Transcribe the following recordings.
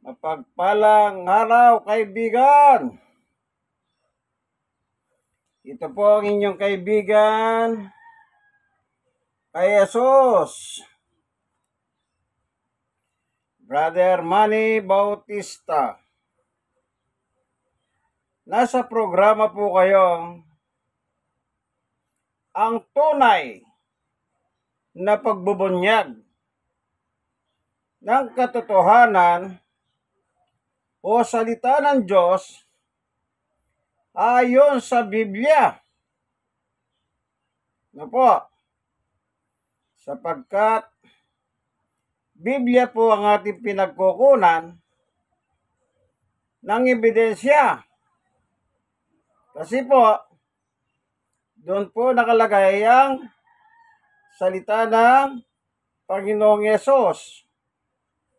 Mapagpalang araw, kaibigan. Ito po ang inyong kaibigan, kay Jesus, Brother Manny Bautista. Nasa programa po kayong ang tunay na pagbubunyag ng katotohanan o salita ng Diyos ayon sa Biblia. Ano po? Sapagkat Biblia po ang ating pinagkukunan ng ebidensya. Kasi po, doon po nakalagay ang salita ng Panginoong Yesus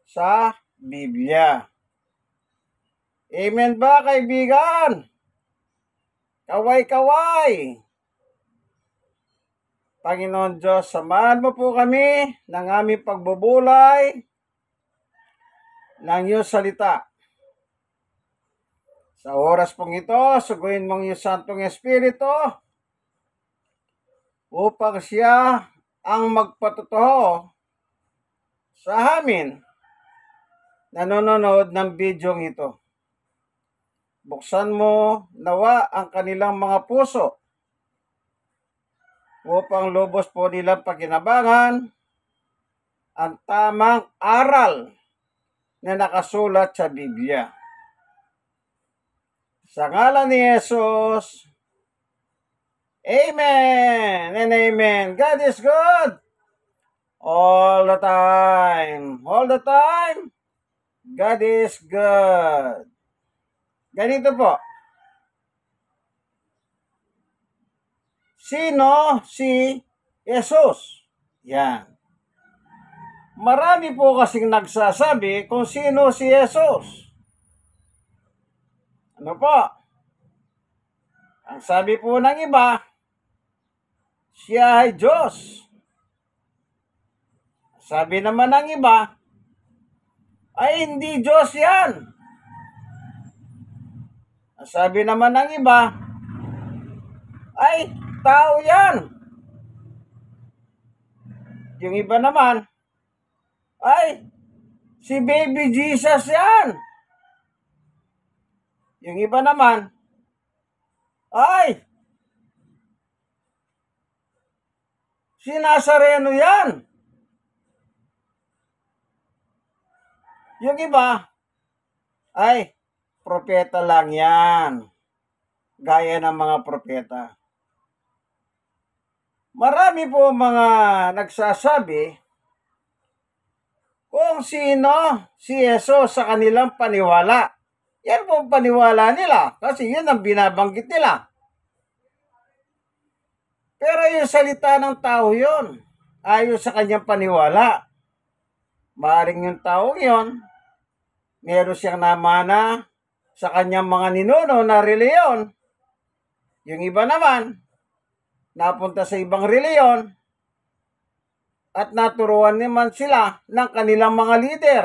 sa Biblia. Amen ba, kaibigan? Kaway-kaway! Panginoon Diyos, samahan mo po kami ng aming pagbubulay ng iyong salita. Sa oras pong ito, suguin mong iyong Santong Espiritu upang siya ang magpatotoo sa amin na nanonood ng bidyong ito. Buksan mo nawa ang kanilang mga puso upang lubos po nilang pakinabangan ang tamang aral na nakasulat sa Biblia. Sa ngalan ni Jesus, Amen and Amen. God is good all the time. All the time, God is good. Ganito po. Sino si Jesus? Yan. Marami po kasing nagsasabi kung sino si Jesus. Ano po? Ang sabi po ng iba, siya ay Diyos. Sabi naman ng iba, ay hindi Diyos yan. Sabi naman ng iba, ay tao yan. Yung iba naman, ay si baby Jesus yan. Yung iba naman, ay si Nazareno yan. Yung iba, ay propeta lang yan. Gaya ng mga propeta. Marami po mga nagsasabi kung sino si Jesus sa kanilang paniwala. Yan po ang paniwala nila kasi yun ang binabanggit nila. Pero yung salita ng tao yun, ayon sa kanyang paniwala. Maaring yung tao yun, meron siyang namana sa kanyang mga ninuno na reliyon. Yung iba naman, napunta sa ibang reliyon at naturuan naman sila ng kanilang mga leader.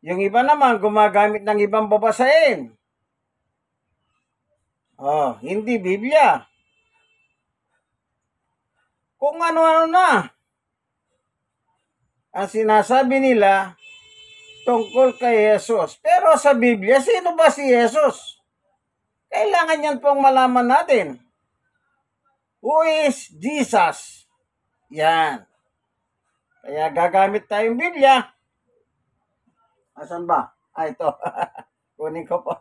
Yung iba naman gumagamit ng ibang babasahin. Hindi Biblia. Kung ano-ano na ang sinasabi nila tungkol kay Jesus. Pero sa Biblia, sino ba si Jesus? Kailangan yan pong malaman natin. Who is Jesus? Yan. Kaya gagamit tayong Biblia. Asan ba? Ito. Kunin ko po.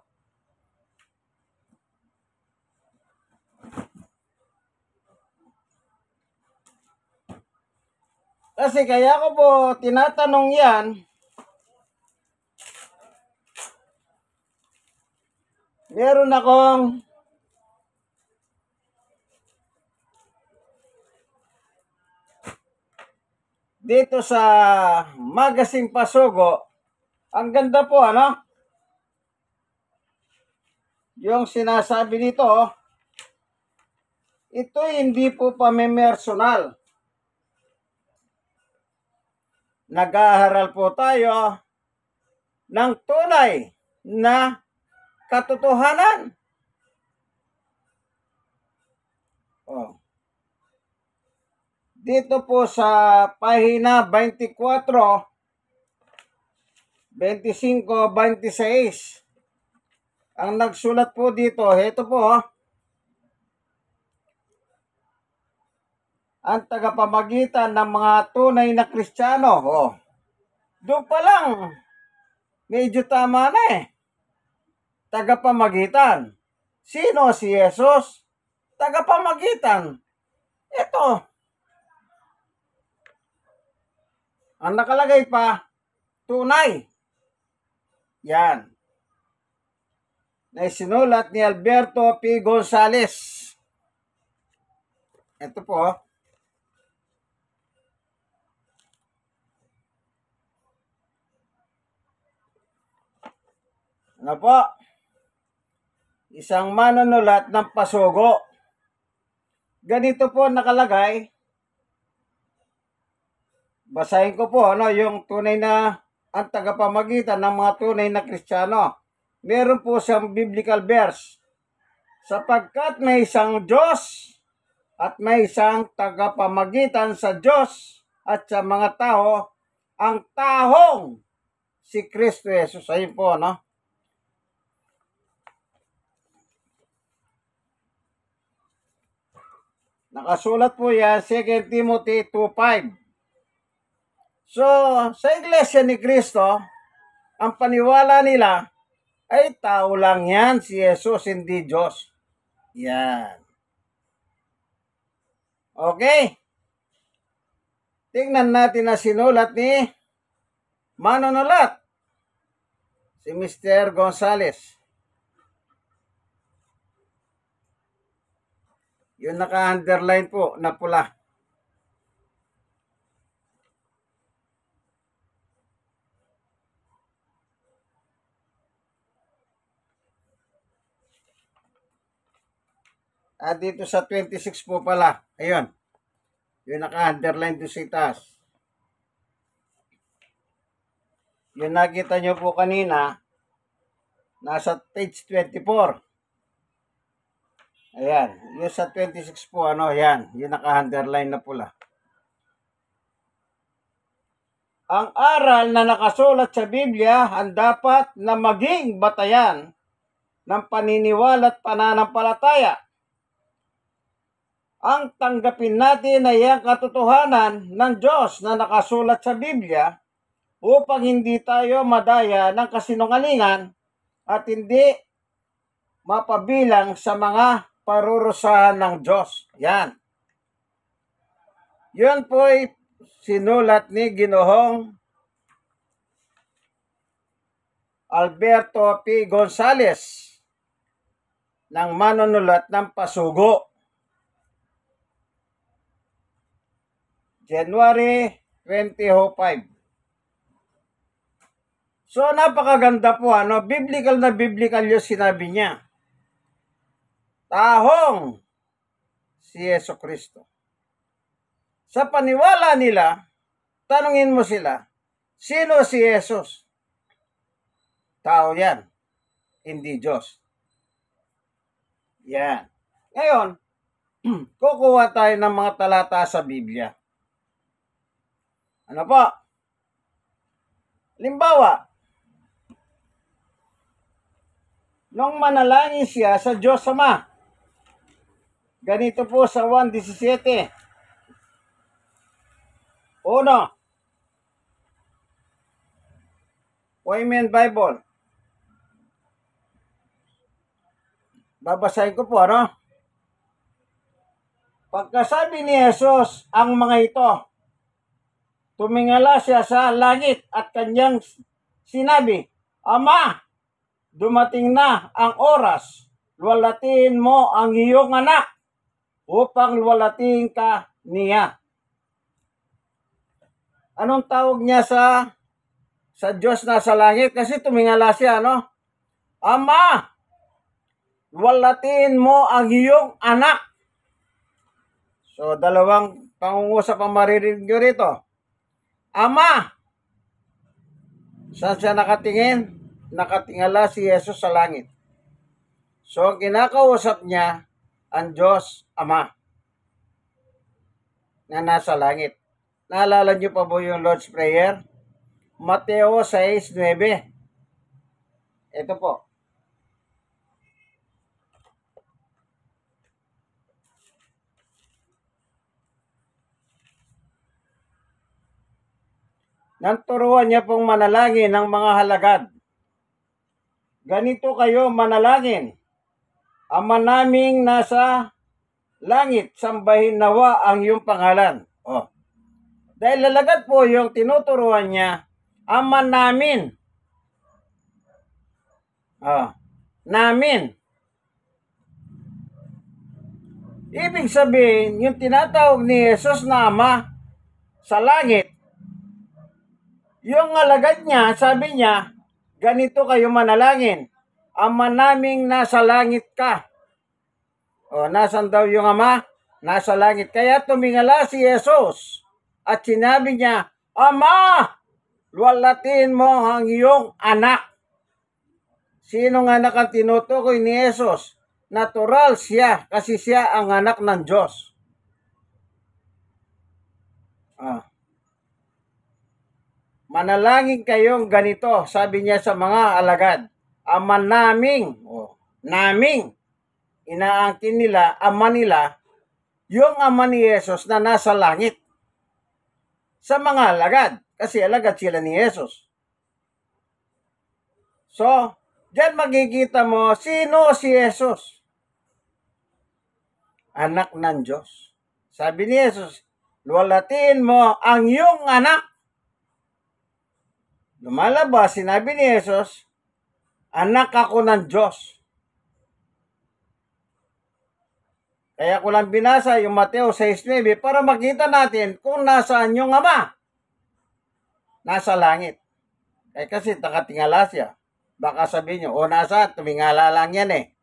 Kasi kaya ko po tinatanong yan, meron akong dito sa Magazine Pasugo, ang ganda po, ano? Yung sinasabi nito, ito hindi po pamimersonal. nag-aaral po tayo ng tunay na katotohanan. Oh. Dito po sa pahina 24, 25, 26, ang nagsulat po dito, ito po, ang tagapamagitan ng mga tunay na Kristiyano. Oh. Doon pa lang, medyo tama na eh. Tagapamagitan. Sino si Jesus? Tagapamagitan. Ito. Ang nakalagay pa, tunay. Yan. Na isinulat ni Alberto P. Gonzales. Ito po. Ano po? Isang manunulat ng pasugo. Ganito po nakalagay. Basahin ko po yung tunay na ang tagapamagitan ng mga tunay na Kristiyano. Meron po siyang biblical verse. Sapagkat may isang Diyos at may isang tagapamagitan sa Diyos at sa mga tao, ang tahong si Kristo Jesus. Ayun po, no? Nakasulat po yan, 2 Timothy 2:5. So, sa Iglesia ni Kristo, ang paniwala nila ay tao lang yan, si Jesus, hindi Diyos. Yan. Okay? Tingnan natin na sinulat ni manunulat, si Mr. Gonzales. Yung naka-underline po na pula. At dito sa 26 po pala. Ayun. Yung naka-underline doon sa taas. Yung nakita nyo po kanina, nasa page 24. Ayan. Yung sa 26 po, yan. Yung naka-underline na pula. Ang aral na nakasulat sa Biblia ang dapat na maging batayan ng paniniwala at pananampalataya. Ang tanggapin natin ay ang katotohanan ng Diyos na nakasulat sa Biblia upang hindi tayo madaya ng kasinungalingan at hindi mapabilang sa mga parurusahan ng Diyos. Yan. Yun po ay sinulat ni Ginoong Alberto P. Gonzales ng manunulat ng pasugo. January 2005. So, napakaganda po, biblical na biblical yung sinabi niya. Tahong si Yesu Kristo. Sa paniwala nila, tanungin mo sila, sino si Jesus? Tao yan, hindi Diyos. Yan. Ngayon, kukuha tayo ng mga talata sa Biblia. Ano po? Halimbawa, nung manalangin siya sa Diyos Ama, ganito po sa 1:17. Uno, Women Bible. Babasahin ko po, Pagkasabi ni Jesus ang mga ito, tumingala siya sa langit at kanyang sinabi, Ama, dumating na ang oras, luwalatiin mo ang iyong anak upang luwalatiin ka niya. Anong tawag niya sa Diyos na sa langit? Kasi tumingala siya, Ama, luwalatiin mo ang iyong anak. So, dalawang pangungusap ang maririnig nyo rito. Ama, Saan siya nakatingin? Nakatingala si Jesus sa langit. So, kinakausap niya ang Diyos Ama na nasa langit. Naalala niyo pa po yung Lord's Prayer? Mateo 6:9. Ito po. Nanturuan niya pong manalangin ng mga halagad. Ganito kayo manalangin. Ama naming nasa langit, sambahin nawa ang iyong pangalan. Oh. Dahil lalagad po yung tinuturuan niya, Ama namin. Oh. Namin. Ibig sabihin, yung tinatawag ni Jesus na Ama sa langit, yung alagad niya, sabi niya, ganito kayo manalangin. Ama naming nasa langit ka. O, nasan daw yung Ama? Nasa langit. Kaya tumingala si Jesus at sinabi niya, Ama, luwalhatiin mo ang iyong anak. Sino nga anak ang tinutukoy ni Jesus? Natural siya kasi siya ang anak ng Diyos. Manalangin kayong ganito, sabi niya sa mga alagad. Ama naming, naming, inaangkin nila, ama nila, yung ama ni Jesus na nasa langit. Sa mga alagad, kasi alagad sila ni Jesus. So, diyan makikita mo, sino si Jesus? Anak ng Diyos. Sabi ni Jesus, luwalhatiin mo ang iyong anak. Lumalabas, sinabi ni Jesus, anak ako ng Diyos. Kaya ko lang binasa yung Mateo 6:9 para makita natin kung nasaan yung Ama. Nasa langit. Kasi nakatingala siya. Baka sabihin nyo, nasa, tumingala lang yan eh.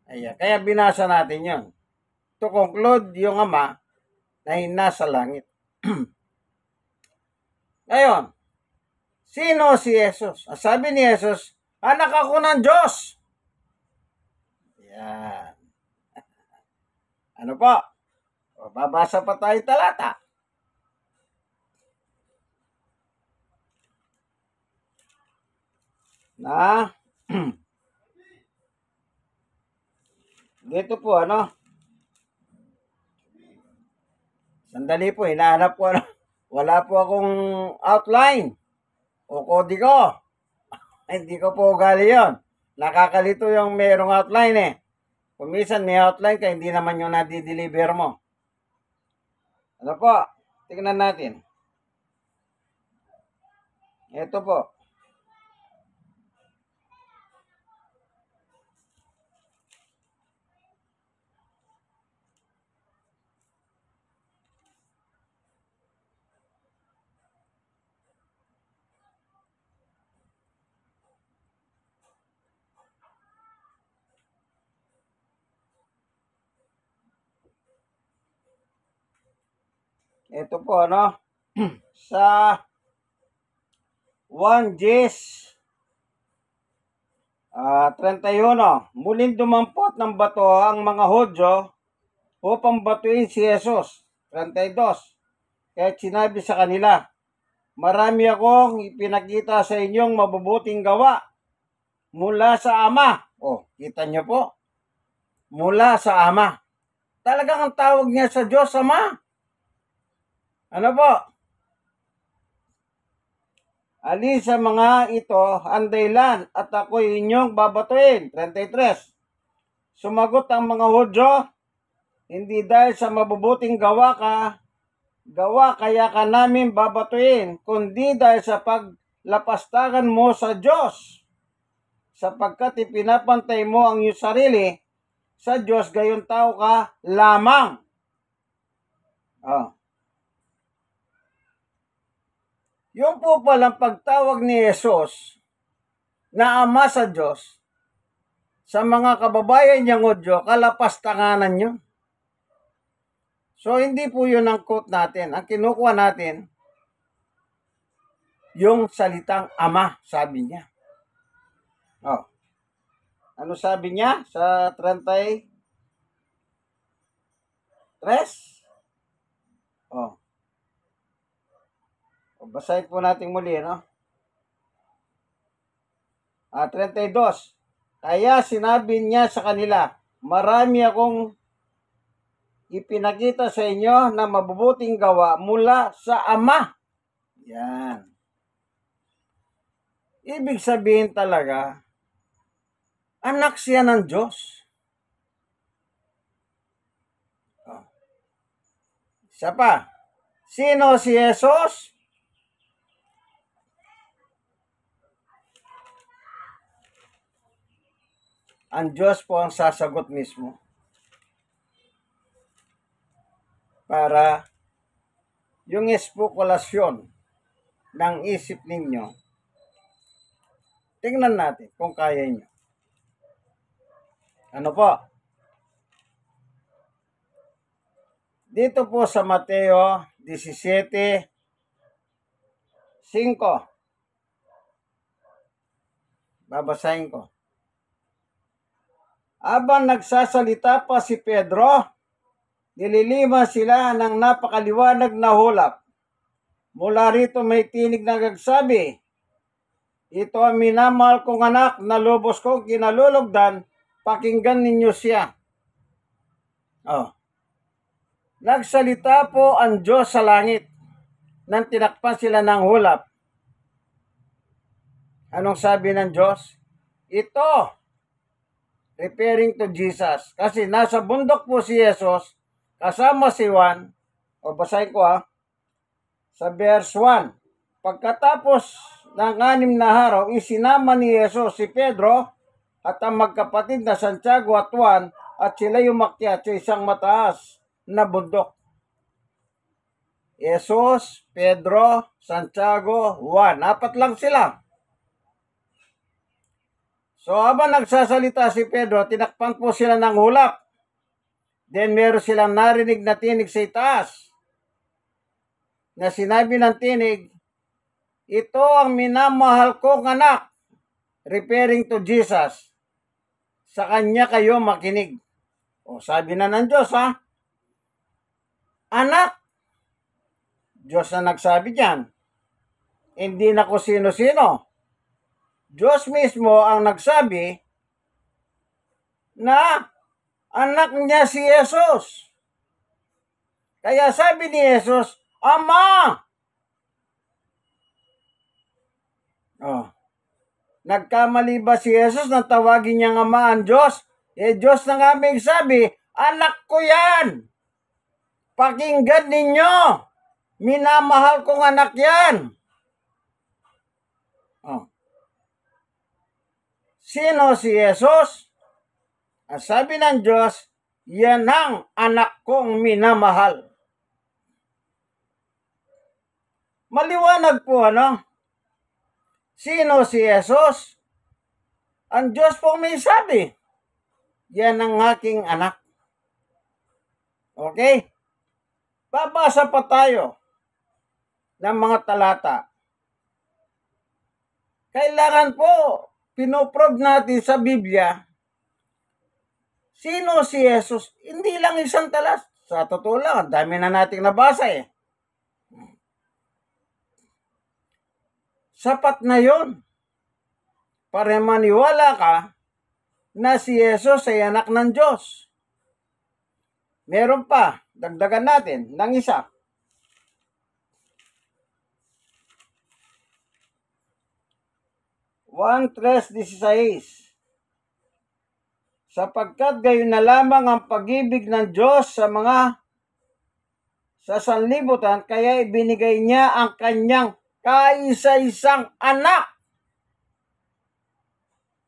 Ayan. Kaya binasa natin yun. To conclude, yung Ama na nasa langit. Ngayon, sino si Jesus? Sabi ni Jesus, anak ako ng Diyos. Yan. Ano po? Babasa pa tayo talata. Na, dito po, sandali po, hinahanap ko, wala po akong outline o kodigo. Hindi ko po ugali yun. Nakakalito yung mayroong outline eh. Kung minsan may outline ka, hindi naman yung nadi-deliver mo. Ano po? Tingnan natin. Ito po. Ito po, sa 1 Gs 31, muling dumampot ng bato ang mga Hudyo upang batuin si Jesus. 32, kaya sinabi sa kanila, marami akong ipinakita sa inyong mabubuting gawa mula sa Ama. Kita niyo po? Mula sa Ama. Talagang ang tawag niya sa Diyos, Ama. Ano po? Alin sa mga ito ang dahilan at ako'y inyong babatuin. 33. Sumagot ang mga Hudyo, hindi dahil sa mabubuting gawa kaya ka namin babatuin, kundi dahil sa paglapastagan mo sa Diyos. Sapagkat ipinapantay mo ang iyong sarili sa Diyos, gayon tao ka lamang. Yung po palang pagtawag ni Jesus na Ama sa Diyos, sa mga kababayan niyang Hudyo, kalapastanganan yun. So, hindi po yun ang quote natin. Ang kinukuha natin, yung salitang Ama, sabi niya. Oh. Ano sabi niya sa 33? Oh. Basahin po natin muli, no? 32. Kaya sinabi niya sa kanila, marami akong ipinakita sa inyo na mabubuting gawa mula sa Ama. Yan. Ibig sabihin talaga, anak siya ng Diyos. Isa pa, sino si Jesus? Ang Diyos po ang sasagot mismo. Para yung espukulasyon ng isip ninyo, tingnan natin kung kaya nyo. Ano po? Dito po sa Mateo 17:5. Babasahin ko. Habang nagsasalita pa si Pedro, nililima sila ng napakaliwanag na hulap. Mula rito may tinig na nagsabi, ito ang minamahal kong anak na lubos kong kinalulugdan, pakinggan ninyo siya. Oh. Nagsalita po ang Diyos sa langit nang tinakpan sila ng hulap. Anong sabi ng Diyos? Ito, referring to Jesus. Kasi nasa bundok po si Jesus, kasama si Juan, o basahin ko sa verse 1. Pagkatapos ng 6 na araw, isinama ni Jesus si Pedro at ang magkapatid na Santiago at Juan at sila umakyat sa isang mataas na bundok. Jesus, Pedro, Santiago, Juan. 4 lang sila. So habang nagsasalita si Pedro, tinakpan po sila ng hulap. Then meron silang narinig na tinig sa itaas. Na sinabi ng tinig, ito ang minamahal kong anak. Referring to Jesus. Sa kanya kayo makinig. O sabi na ng Diyos anak. Diyos na nagsabi diyan. Hindi na ko sino-sino. Diyos mismo ang nagsabi na anak niya si Jesus. Kaya sabi ni Jesus, Ama! Oh. Nagkamali ba si Jesus na tawagin niyang Ama ang Diyos? Diyos na nga may sabi, anak ko yan! Pakinggan ninyo! Minamahal kong anak yan! Oh. Sino si Jesus? Ang sabi ng Diyos, yan ang anak kong minamahal. Maliwanag po Sino si Jesus? Ang Diyos po may sabi, yan ang aking anak. Okay? Babasa pa tayo ng mga talata. Kailangan po pinoprove natin sa Biblia, sino si Jesus? Hindi lang isang talas. Sa totoo lang, ang dami na nating nabasa Sapat na yon para maniwala ka na si Jesus ay anak ng Diyos. Meron pa, dagdagan natin ng isa. Juan 3:16. Sapagkat gayon na lamang ang pag-ibig ng Diyos sa sanlibutan, kaya ibinigay niya ang kanyang kaisa-isang anak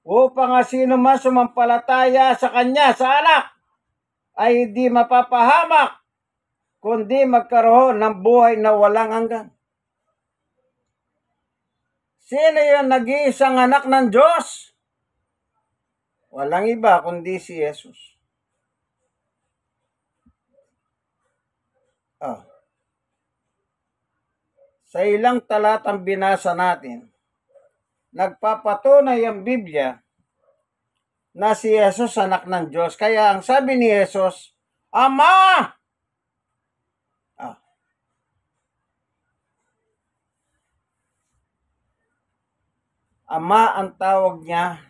upang sino man sumampalataya sa kanya, sa anak, ay hindi mapapahamak, kundi magkaroon ng buhay na walang hanggan. Sino yung nag-iisang anak ng Diyos? Walang iba kundi si Jesus. Sa ilang talatang binasa natin, nagpapatunay ang Biblia na si Jesus anak ng Diyos. Kaya ang sabi ni Jesus, Ama! Ah, Ama ang tawag niya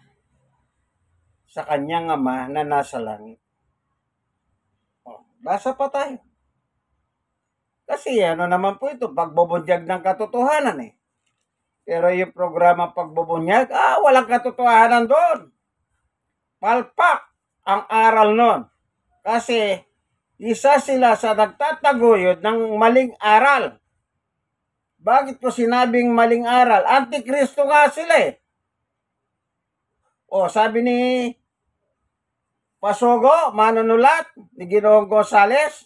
sa kanyang ama na nasa langit. Basa pa tayo. Kasi ano naman po ito, pagbubunyag ng katotohanan eh. Pero yung programa pagbubunyag, walang katotohanan doon. Palpak ang aral nun. Kasi isa sila sa nagtataguyod ng maling aral. Bakit ko sinabing maling aral? Antikristo nga sila eh. Sabi ni Pasogo, manunulat, ni Ginoong Gonzales,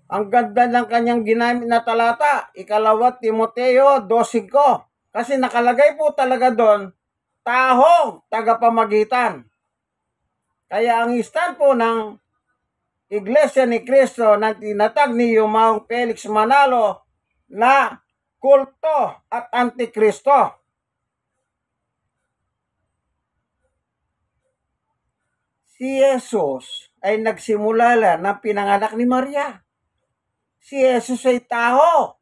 ang ganda ng kanyang ginamit na talata, 2 Timoteo 2:5. Kasi nakalagay po talaga doon, tahong tagapamagitan. Kaya ang stand po ng Iglesia ni Cristo na tinatag ni Yumaong Felix Manalo na kulto at antikristo. Si Jesus ay nagsimula ng pinanganak ni Maria. Si Jesus ay tao.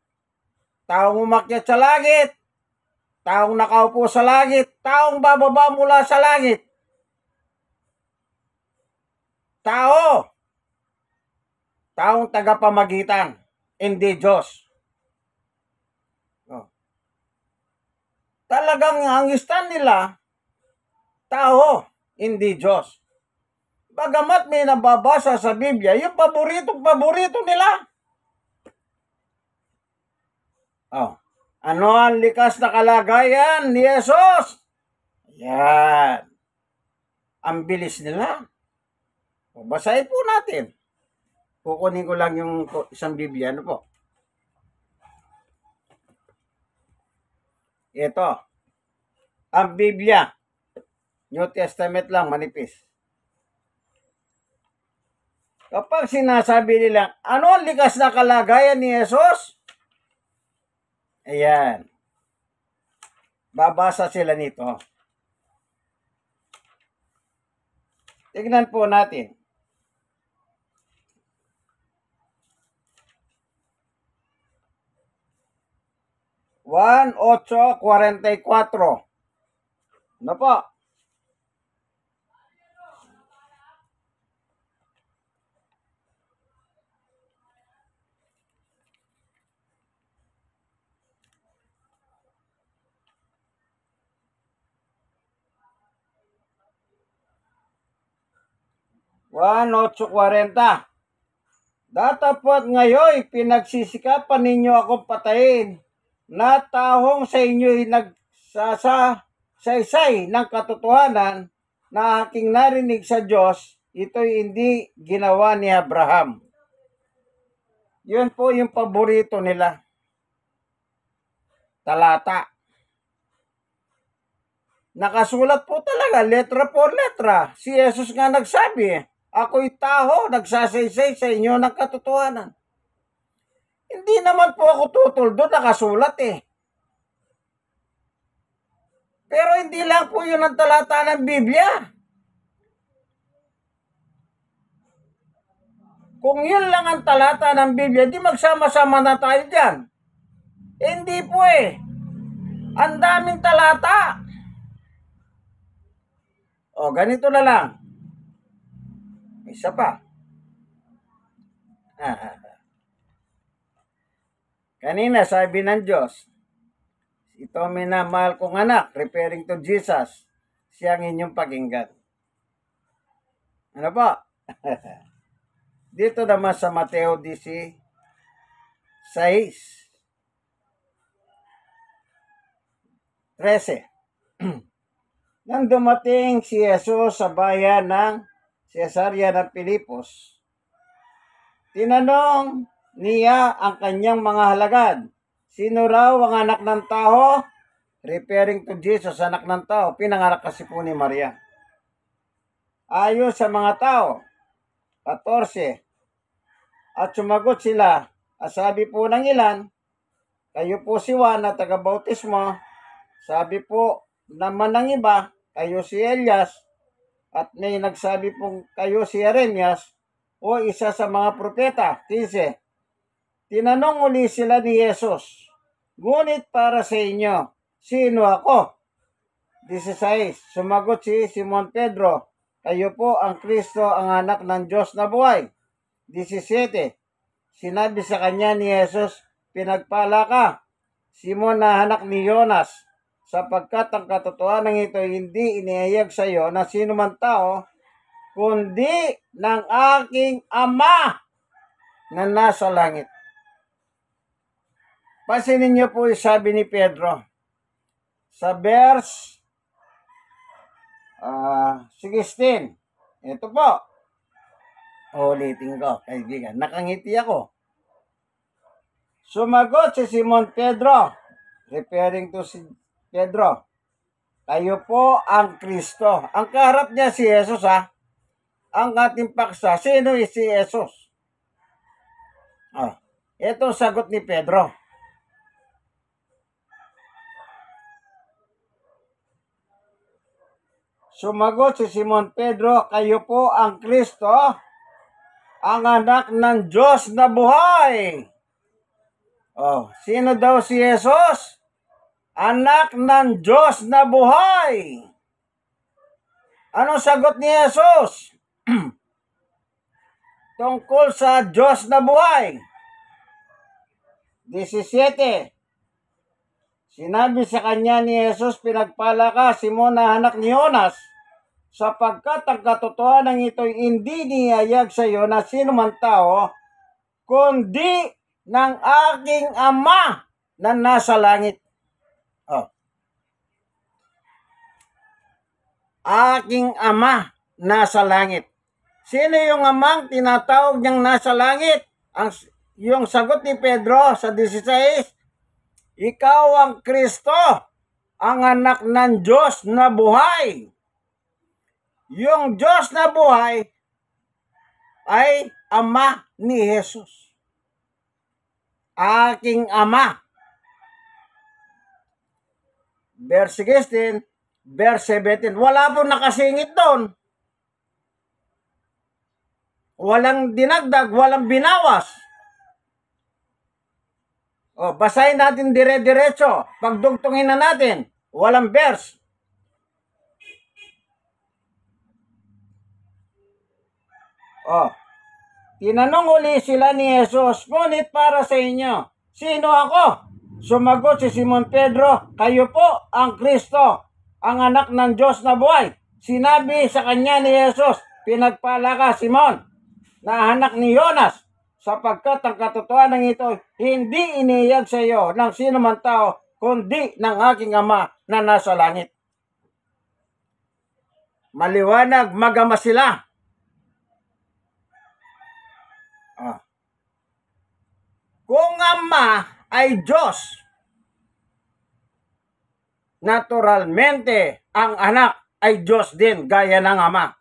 Taong umakyat sa langit. Taong nakaupo sa langit. Taong bababa mula sa langit. Tao. Taong tagapamagitan. Hindi Diyos. Talagang ang stand nila, tao, hindi Diyos. Bagamat may nababasa sa Biblia, yung paborito nila. Ano ang likas na kalagayan ni Jesus? Yan. Ang bilis nila. Basahin po natin. Kukunin ko lang yung isang Biblia. Ano po? Ito. Ang Biblia. New Testament lang, manipis. Kapag sinasabi nila, ano ang likas na kalagayan ni Jesus? Ayan. Babasa sila nito. Tignan po natin. Juan 8:44. Ano po? Juan 8:40. Datapwat ngayon, pinagsisikapan ninyo akong patayin na tahong sa inyo'y nagsasaysay ng katotohanan na aking narinig sa Diyos, ito'y hindi ginawa ni Abraham. Yun po yung paborito nila. Talata. Nakasulat po talaga, letra por letra. Si Jesus nga nagsabi, ako'y tao, nagsasaysay sa inyo ng katotohanan. Hindi naman po ako tutol doon, nakasulat eh. Pero hindi lang po yun ang talata ng Biblia. Kung yun lang ang talata ng Biblia, di magsama-sama na tayo dyan. Hindi po eh. Ang daming talata. Ganito na lang. Isa pa. Kanina sabi ng Diyos, ito minamahal kong anak, referring to Jesus, siyang inyong pakinggan. Ano ba? Dito naman sa Mateo 16, Sais 13. Nang dumating si Jesus sa bayan ng Cesarea ng Pilipos, tinanong niya ang kanyang mga halagad, sino raw ang anak ng tao? Referring to Jesus, anak ng tao, pinanganak kasi po ni Maria. Ayon sa mga tao, 14. At sumagot sila, At sabi po ng ilan, kayo po si Juan na taga-bautismo. Sabi po naman ng iba, kayo si Elias. At may nagsabi pong kayo si Jeremias o isa sa mga propeta. 15. Tinanong uli sila ni Jesus, ngunit para sa inyo, sino ako? 16. Sumagot si Simon Pedro, kayo po ang Kristo, ang anak ng Diyos na buhay. 17. Sinabi sa kanya ni Jesus, pinagpala ka, Simon na anak ni Jonas, sapagkat ang katotohanan ito hindi inihayag sa iyo na sino man tao, kundi ng aking Ama na nasa langit. Pansinin niyo po yung sabi ni Pedro sa verse 16. Ito po. Ulitin ko, kaibigan. Nakangiti ako. Sumagot si Simon Pedro, referring to si Pedro, kayo po ang Kristo. Ang kaharap niya si Jesus, ha? Ang ating paksa, sino si Jesus? Ito sagot ni Pedro. Sumagot si Simon Pedro, kayo po ang Kristo, ang anak ng Diyos na buhay. Sino daw si Jesus? Anak ng Diyos na buhay. Anong sagot ni Jesus? Tungkol sa Diyos na buhay. 17. Sinabi sa kanya ni Jesus, pinagpala ka, Simon na anak ni Jonas, sapagkat ang katotohanan ito'y hindi niyayag sa iyo na sino man tao, kundi ng aking Ama na nasa langit. Aking Ama nasa langit. Sino yung amang tinatawag niyang nasa langit? Yung sagot ni Pedro sa 16, ikaw ang Kristo, ang anak ng Diyos na buhay. Yung Diyos na buhay ay Ama ni Jesus. Aking Ama. Verse 16, verse 17. Wala po nakasingit doon. Walang dinagdag, walang binawas. Basahin natin dire-diretso. Pagdugtungin na natin. Walang verse. Tinanong uli sila ni Jesus, ngunit para sa inyo, sino ako? Sumagot si Simon Pedro, kayo po ang Kristo, ang anak ng Diyos na buhay. Sinabi sa kanya ni Jesus, pinagpala ka, Simon, na anak ni Jonas, sapagkat ang katotohanan ito hindi inihayag sa iyo ng sino man tao, kundi ng aking Ama na nasa langit. Maliwanag, magama sila. Kung Ama ay Diyos, naturalmente, ang anak ay Diyos din, gaya ng Ama.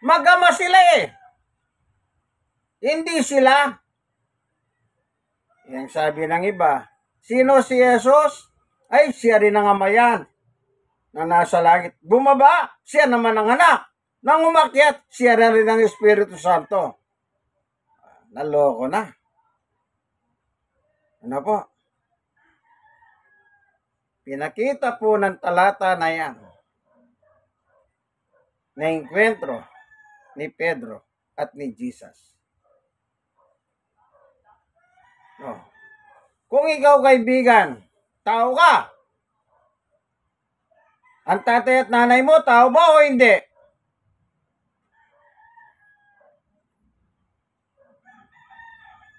Magama sila Hindi sila. Yang sabi ng iba, sino si Jesus? Ay, siya rin ang Ama yan, na nasa langit. Bumaba, siya naman ang anak. Nang umakyat, siya rin ang Espiritu Santo. Naloko na. Ano po? Pinakita po ng talata na yan na enkwentro ni Pedro at ni Jesus. Kung ikaw, kaibigan, tao ka, ang tatay at nanay mo, tao ba o hindi?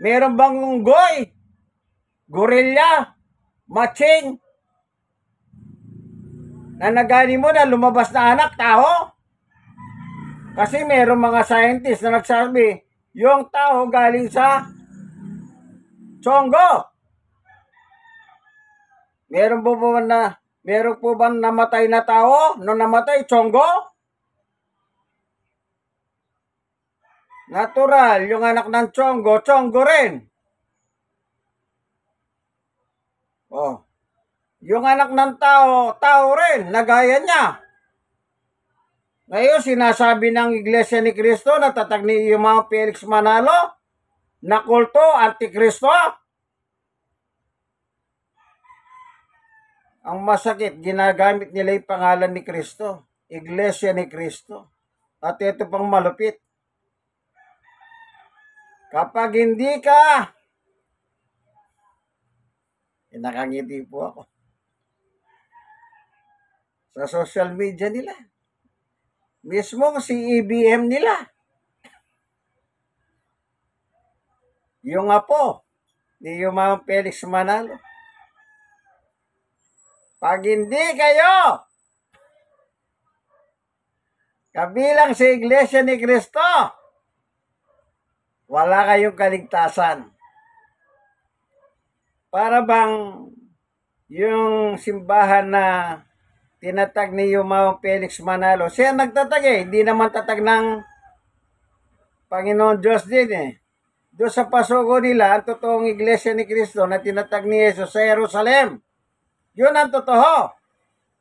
Meron bang unggoy, gorilla, matching, na nagani mo na lumabas na anak, tao? Kasi meron mga scientist na nagsabi, yung tao galing sa Chongo. Meron po ba namatay na tao? Nung namatay, Chongo? Natural, yung anak ng Chongo, Chongo rin. Oh, yung anak ng tao, tao rin, nagaya niya. Ngayon, sinasabi ng Iglesia ni Cristo na tatag ni yung Felix Manalo na kulto, antikristo. Ang masakit, ginagamit nila yung pangalan ni Cristo, Iglesia ni Cristo. At ito pang malupit. Kapag hindi ka, nakangiti po ako, sa social media nila, mismo si EBM nila, yung apo ni Yumang Felix Manalo, pag hindi kayo kabilang sa Iglesia ni Cristo, wala kayong kaligtasan. Para bang yung simbahan na tinatag ni Yumao Felix Manalo, siya nagtatag hindi naman tatag ng Panginoon Diyos din Doon sa pasugo nila, ang totoong Iglesia ni Cristo na tinatag ni Jesus sa Jerusalem. Yun ang totoo.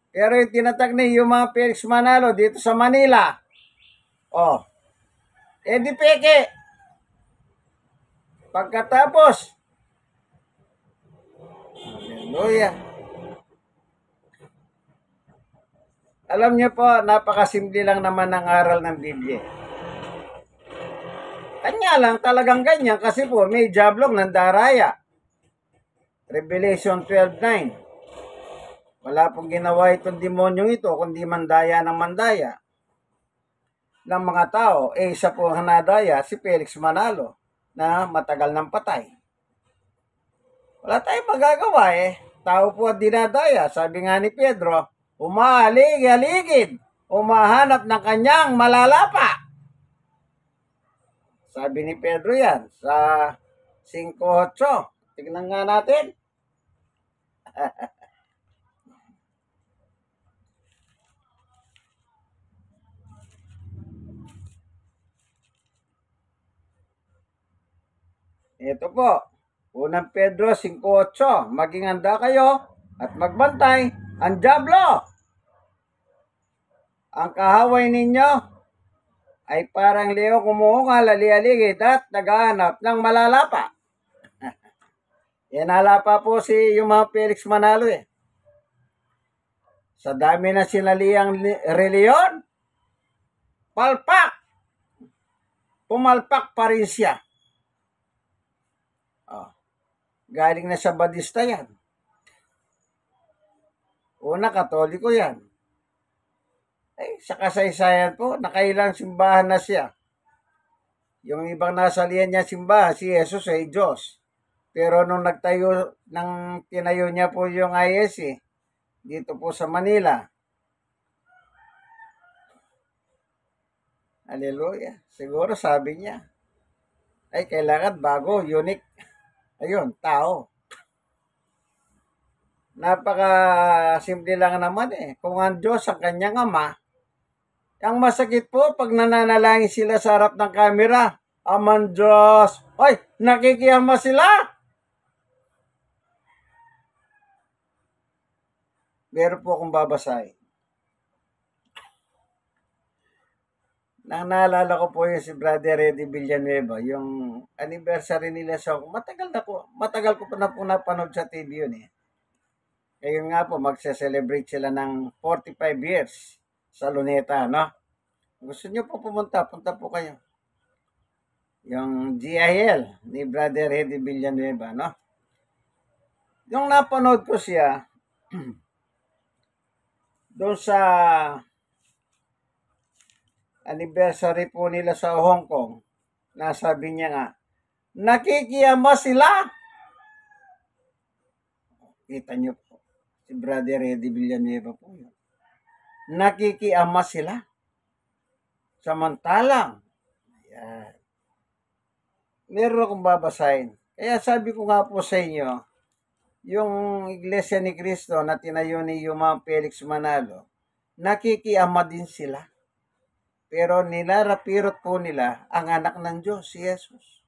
Pero yung tinatag ni Yumao Felix Manalo dito sa Manila, di peke. Pagkatapos, hallelujah. Alam niyo po, napakasimple lang naman ng aral ng Biblia. Kanya lang talagang ganyan kasi po may jablong ng daraya. Revelation 12:9. Wala pong ginawa itong demonyong ito kundi mandaya ng mandaya ng mga tao. Isa po ang nadaya, si Felix Manalo, na matagal ng patay. Wala tayong magagawa Tao po at dinadaya. Sabi nga ni Pedro, umaalig-aligid, umahanap ng kanyang malalapa. Sabi ni Pedro yan sa 5:8. Tignan nga natin. Ito po, unang Pedro 5:8, maging handa kayo at magbantay ang dyablo. Ang kahaway ninyo ay parang leo kumukungal, ali-aligid at naghahanap ng malalapa. Yan nalapa po si yung mga Felix Manalo Sa dami na sinaliang reliyon, palpak. Pumalpak pa rin siya. Galing na sa Badista yan. Una, Katoliko yan. Sa kasaysayan po, nakailang simbahan na siya. Yung ibang nasalihan niya simbahan, si Jesus ay Diyos. Pero nung tinayo niya po yung ISC, dito po sa Manila. Hallelujah. Siguro sabi niya, kailangan bago, unique. Ayun, tao. Napaka-simple lang naman Kung ang Diyos ang kanyang ama, ang masakit po pag nananalangin sila sa harap ng kamera, Aman Diyos, nakikiyama sila. Meron po akong babasahin. Naalala ko po yung si Brother Eddie Villanueva, yung anniversary nila sa matagal ko pa na po napanood sa TV yun Ngayon nga po, magse-celebrate sila ng 45 years sa Luneta, no? Gusto nyo po pumunta, punta po kayo. Yung GIL ni Brother Eddie Villanueva, no? Yung napanood ko siya, doon sa anniversary po nila sa Hong Kong, nasabi niya nga, nakikiyama sila. Kita niyo po, si Brother Eddie Villanueva po yun. Nakikiyama sila. Samantalang, ayan, meron akong babasahin. Kaya sabi ko nga po sa inyo, yung Iglesia ni Cristo na tinayo ni Yumao Felix Manalo, nakikiama din sila. Pero nilarapirot po nila ang anak ng Diyos, si Jesus.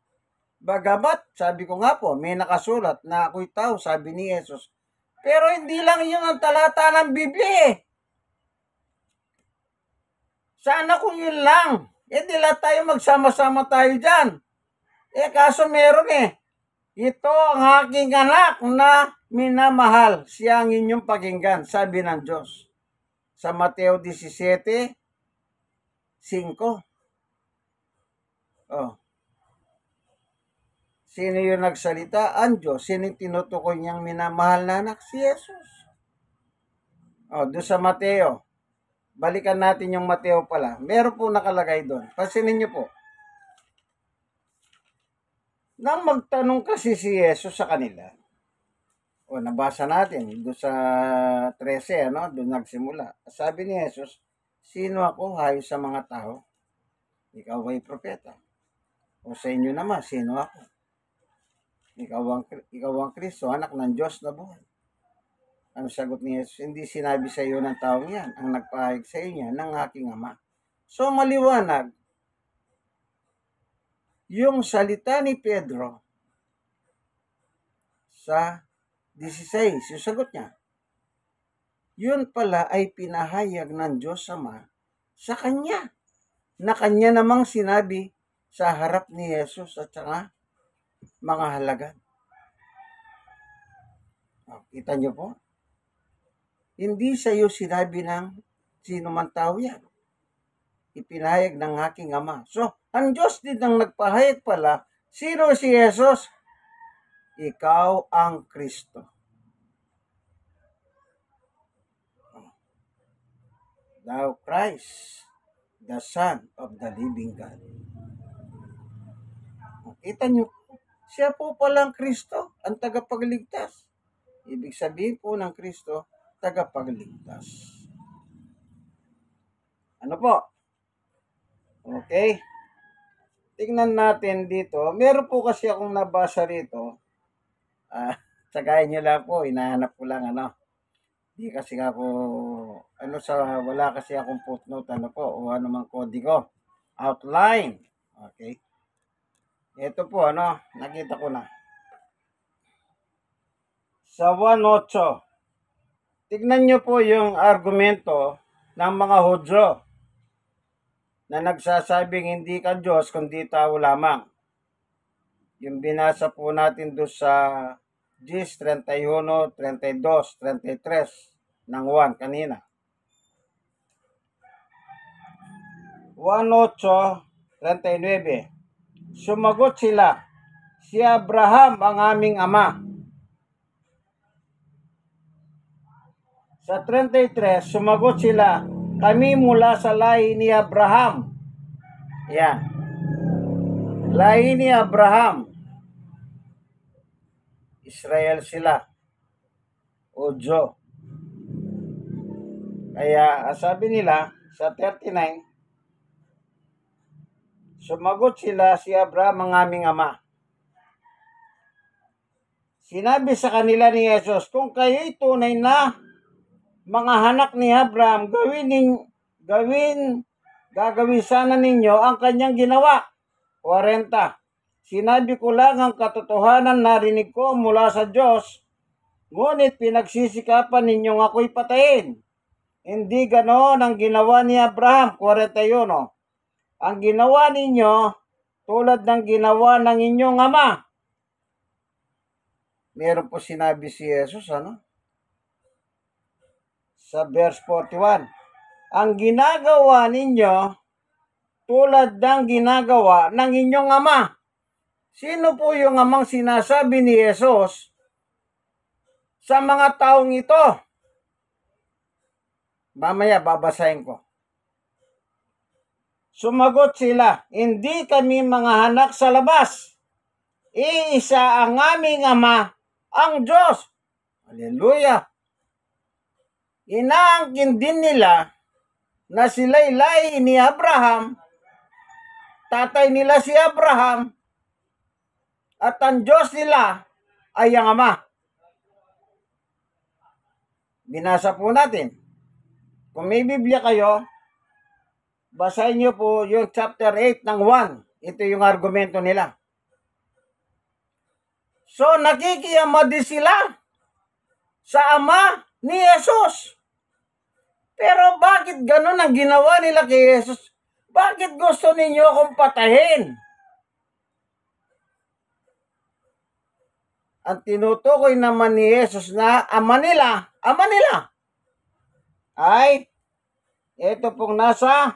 Bagamat, sabi ko nga po, may nakasulat na ako'y tao, sabi ni Jesus, Pero hindi lang yun ang talata ng Biblia eh. Sana kung yun lang. Di lahat tayo magsama-sama tayo dyan. Kaso meron eh. Ito ang aking anak na minamahal. Siya ang inyong pakinggan, sabi ng Diyos. Sa Mateo 17:5. Oh. Sino yung nagsalita? Ang Diyos. Sino yung tinutukoy niyang minamahal na anak? Si Jesus. Doon sa Mateo. Balikan natin yung Mateo pala. Meron po nakalagay doon. Pansinin niyo po. Nang magtanong kasi si Jesus sa kanila, nabasa natin doon sa 13, doon nagsimula. Sabi ni Jesus, sino ako hayo sa mga tao? Ikaw ay propeta. O sa inyo naman, sino ako? Ikaw ang Kristo, anak ng Diyos na buhay. Ang sagot ni Jesus, hindi sinabi sa iyo ng taong yan, ang nagpahayag sa inyo ng aking Ama. So maliwanag, yung salita ni Pedro sa 16, yung sagot niya, yun pala ay pinahayag ng Diyos Ama sa kanya, na kanya namang sinabi sa harap ni Jesus at saka mga halagan. Kita niyo po? Hindi sa iyo sinabi ng sino man tao yan. Ipinahayag ng aking Ama. So, ang Diyos din ang nagpahayag pala. Sino si Jesus? Ikaw ang Kristo. Thou Christ, the Son of the living God. Kita niyo po, siya po palang Kristo, ang tagapagligtas. Ibig sabihin po ng Kristo, tagapagligtas. Ano po? Okay. Tingnan natin dito. Meron po kasi akong nabasa rito. Tsagayin nyo lang po. Hinahanap ko lang Di kasi ako, wala kasi akong footnote o anumang kodigo. Outline. Okay. Ito po, nakita ko na. Sa 1:8, tignan nyo po yung argumento ng mga Hudyo na nagsasabing hindi ka Diyos kundi tao lamang. Yung binasa po natin doon sa 10:31, 32, 33 ng 1 kanina. 1:8:39. Sumagot sila, si Abraham ang aming ama. Sa 33, sumagot sila, kami mula sa lahi ni Abraham. Yan. Lahi ni Abraham. Israel sila. O Diyo. Kaya sabi nila sa 39, sumagot sila, si Abraham ang aming ama. Sinabi sa kanila ni Jesus, kung kayo'y tunay na mga anak ni Abraham, gagawin sana ninyo ang kanyang ginawa. 40. Sinabi ko lang ang katotohanan, narinig ko mula sa Diyos, ngunit pinagsisikapan ninyong ako'y patayin. Hindi ganoon ang ginawa ni Abraham. 41. Ang ginawa ninyo, tulad ng ginawa ng inyong ama. Meron po sinabi si Jesus, sa verse 41, ang ginagawa ninyo tulad ng ginagawa ng inyong ama. Sino po yung amang sinasabi ni Jesus sa mga taong ito? Mamaya babasahin ko. Sumagot sila, hindi kami mga anak sa labas. Iisa ang aming ama, ang Diyos. Hallelujah! Inaangkin din nila na sila'y lahi ni Abraham, tatay nila si Abraham, at ang Diyos nila ay ang Ama. Binasa po natin. Kung may Biblia kayo, basahin nyo po yung chapter 8 ng 1. Ito yung argumento nila. So, nakikiyama din sila sa Ama ni Jesus. Pero bakit ganun ang ginawa nila kay Jesus? Bakit gusto ninyo akong patayin? Ang tinutukoy naman ni Jesus na ama nila ay ito pong nasa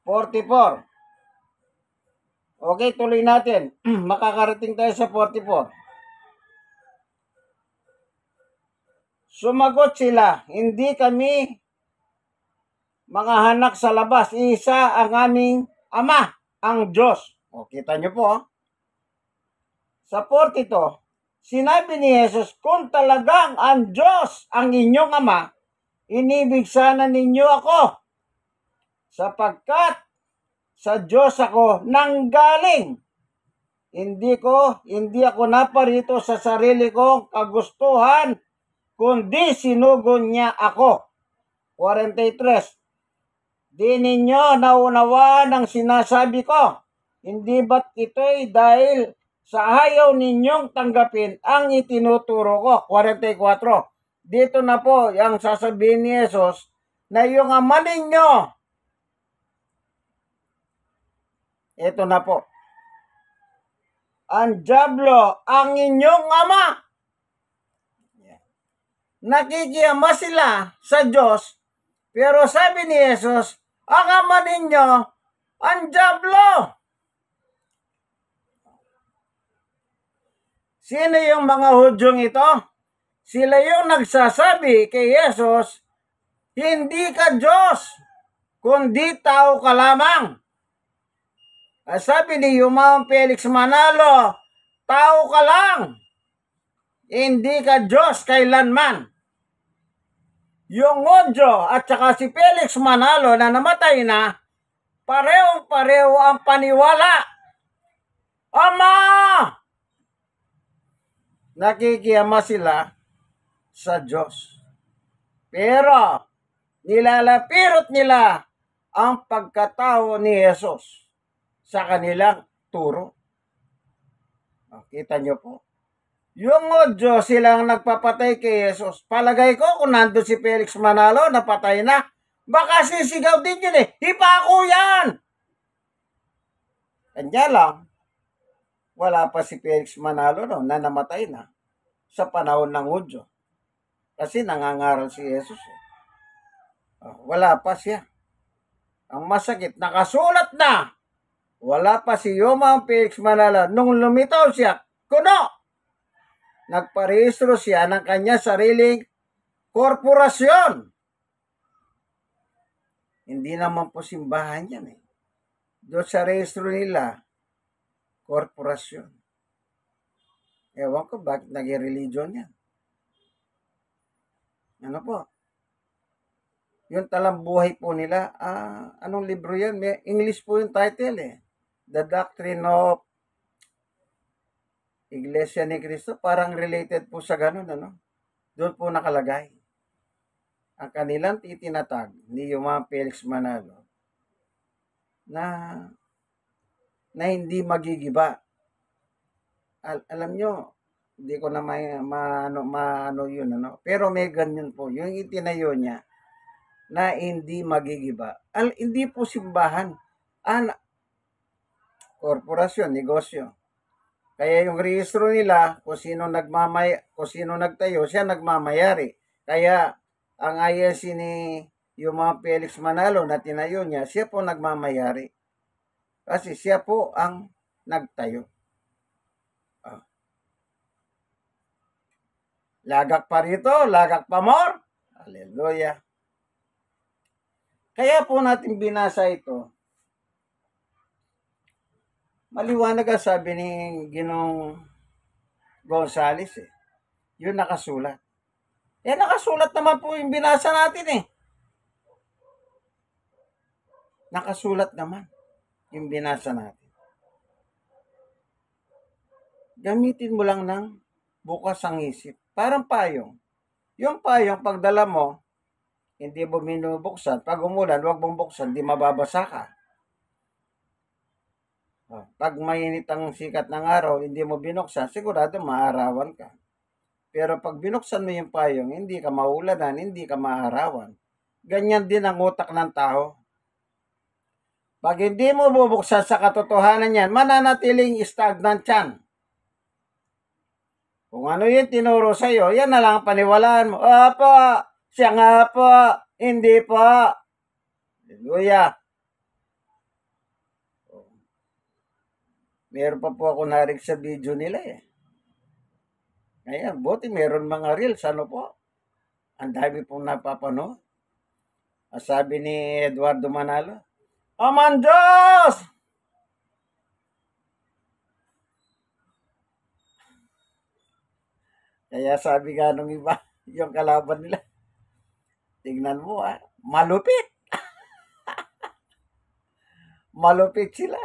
44. Okay, tuloy natin. Makakarating tayo sa 44. Sumagot sila, hindi kami mga hanak sa labas. Isa ang aming Ama, ang Diyos. O, kita nyo po. Sa 42, sinabi ni Jesus, kung talagang ang Diyos ang inyong Ama, inibig sana ninyo ako. Sapagkat sa Diyos ako nanggaling. Hindi ako naparito sa sarili kong kagustuhan, kundi sinugon niya ako. 43. Di ninyo naunawaan ang sinasabi ko. Hindi ba't ito'y dahil sa ayaw ninyong tanggapin ang itinuturo ko? 44. Dito na po yung sasabihin ni Jesus na yung ama ninyo. Ito na po. Ang diablo ang inyong ama. Nakikiyama sila sa Diyos, pero sabi ni Jesus, ang ama ninyo, ang diablo. Sino yung mga Hudyong ito? Sila yung nagsasabi kay Jesus, hindi ka Diyos, kundi tao ka lamang. Sabi ni Yumao Felix Manalo, tao ka lang, hindi ka Diyos kailanman. Yung Hudyo at saka si Felix Manalo na namatay na, pareho-pareho ang paniwala. Ama! Nakikiyama sila sa Diyos. Pero, nilalapirot nila ang pagkatao ni Jesus sa kanilang turo. Kita nyo po. Yung Hudyo silang nagpapatay kay Jesus. Palagay ko kung nandun si Felix Manalo, napatay na. Baka sisigaw din yun eh. Hipako yan! Kanya lang, wala pa si Felix Manalo no, na namatay na sa panahon ng Hudyo. Kasi nangangaral si Jesus. Wala pa siya. Ang masakit, nakasulat na. Wala pa si Yumao Felix Manalo. Nung lumitaw siya, kuno! Nagparehistro siya ng kanya sariling korporasyon. Hindi naman po simbahan yan eh. Doon sa rehistro nila, korporasyon. Ewan ko bakit naging religion yan. Ano po? Yung talambuhay po nila, anong libro yan? May English po yung title eh. The Doctrine of Iglesia ni Cristo, parang related po sa ganun, ano? Doon po nakalagay. Ang kanilang titinatag ni Yumao Felix Manalo na hindi magigiba. Alam nyo, hindi ko na maano yun, ano? Pero may ganyan po. Yung itinayo niya na hindi magigiba. Hindi po simbahan. Korporasyon, negosyo. Kaya yung rehistro nila, kung sino nagtayo, siya nagmamayari. Kaya ang INC ni Yumao Felix Manalo na tinayo niya, siya po nagmamayari. Kasi siya po ang nagtayo. Lagak pa rito, lagak pa more. Hallelujah. Kaya po natin binasa ito. Maliwanag ang sabi ni Ginong Gonzales eh. Yun nakasulat. Nakasulat naman po yung binasa natin eh. Nakasulat naman yung binasa natin. Gamitin mo lang ng bukas ang isip. Parang payong. Yung payong, pagdala mo, hindi mo binubuksan. Pag umulan, huwag mong buksan, di mababasa ka. Pag mainit ang sikat ng araw, hindi mo binuksan, sigurado maarawan ka. Pero pag binuksan mo yung payong, hindi ka maulanan, hindi ka maarawan. Ganyan din ang utak ng tao. Pag hindi mo bubuksan sa katotohanan yan, mananatiling stagnant yan. Kung ano yung tinuro sa'yo, yan na lang ang paniwalaan mo. Opo, siya nga po, hindi po. Hallelujah. Meron pa po ako narinig sa video nila eh. Ngayon, buti meron mga reels, ano po. Ang dami pong napapanood. Sabi ni Eduardo Manalo, Aman Diyos! Kaya sabi nga nung iba, yung kalaban nila, tingnan mo malupit. Malupit sila.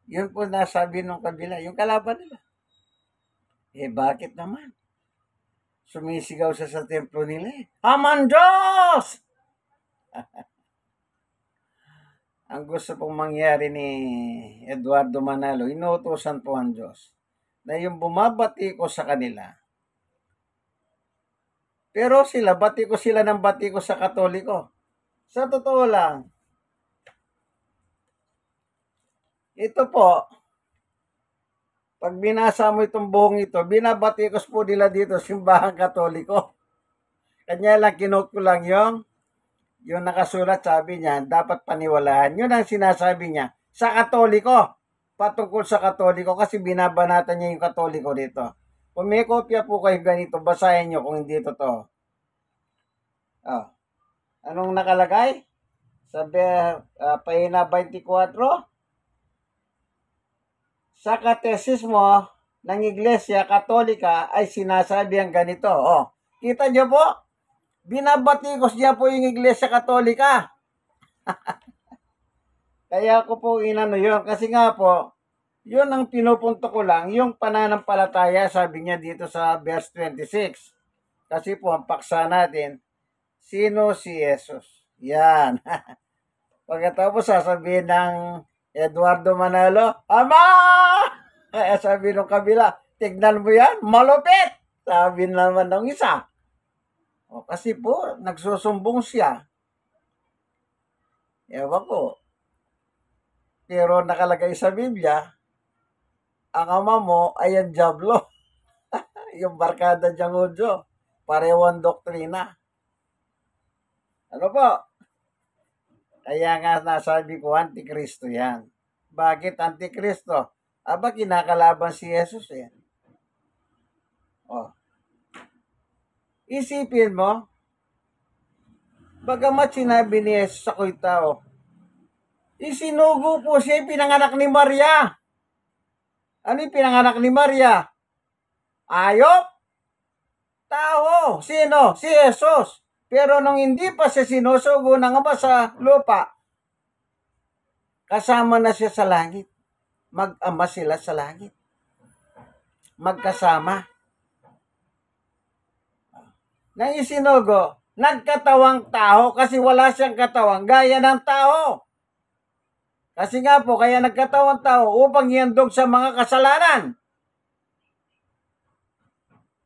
Yun po nasabi nung kabila, yung kalaban nila. Bakit naman? Sumisigaw siya sa templo nila Aman Diyos! Ang gusto pong mangyari ni Eduardo Manalo, inuutosan po ang Diyos na yung bumabati ko sa kanila. Pero bati ko sila ng bati ko sa Katoliko. Sa totoo lang, ito po, pag binasa mo itong buong ito, binabatikos po nila dito simbahang Katoliko. Kanya lang kinot ko lang yung nakasulat, sabi niya, dapat paniwalaan. Yun ang sinasabi niya sa Katoliko. Patungkol sa Katoliko kasi binabanatan niya yung Katoliko dito. Kung may kopya po kayo ganito, basahin nyo kung hindi totoo. Anong nakalagay? Sabi, pahina 24. Sa katesismo ng Iglesia Katolika ay sinasabi ang ganito. Kita nyo po? Binabatikos niya po yung Iglesia Katolika. Kaya ko po inano yun. Kasi nga po, yun ang pinupunto ko lang, yung pananampalataya, sabi niya dito sa verse 26. Kasi po, ang paksa natin, sino si Jesus? Yan. Pagkatapos sasabihin ng Eduardo Manalo, Ama! Kaya sabi nung kabila, tignan mo yan, malupit! Sabi naman ng isa. Kasi po, nagsusumbong siya. Ewan ko. Pero nakalagay sa Biblia, ang ama mo ay ang Diablo. Yung barkada diyang Udyo. Parehong doktrina. Ano po? Kaya nga nasabi ko, Antikristo yan. Bakit Antikristo? Kinakalaban si Jesus yan. Isipin mo, bagamat sinabi ni Jesus ako'y tao, isinugo po siya pinanganak ni Maria. Ano yung pinanganak ni Maria? Ayop? Tao. Sino? Si Jesus. Pero nung hindi pa siya sinusugo ng ama sa lupa, kasama na siya sa langit. Mag-ama sila sa langit. Magkasama. Nang isinugo, nagkatawang tao kasi wala siyang katawang gaya ng tao. Kasi nga po, kaya nagkatawang tao upang ihandog sa mga kasalanan.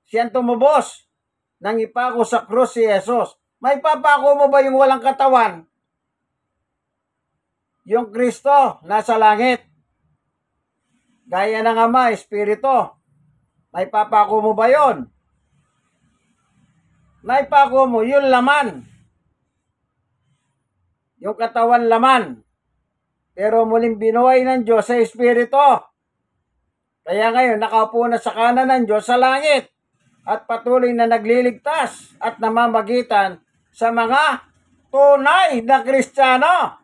Siyang tumubos nang ipako sa krus si Jesus. May papako mo ba yung walang katawan? Yung Kristo nasa langit. Gaya ng Ama, Espiritu. May papako mo ba yon? May pako mo, yung laman. Yung katawan laman. Pero muling binuhay ng Diyos sa Espiritu. Kaya ngayon, nakaupo na sa kanan ng Diyos sa langit. At patuloy na nagliligtas at namamagitan sa mga tunay na Kristiyano.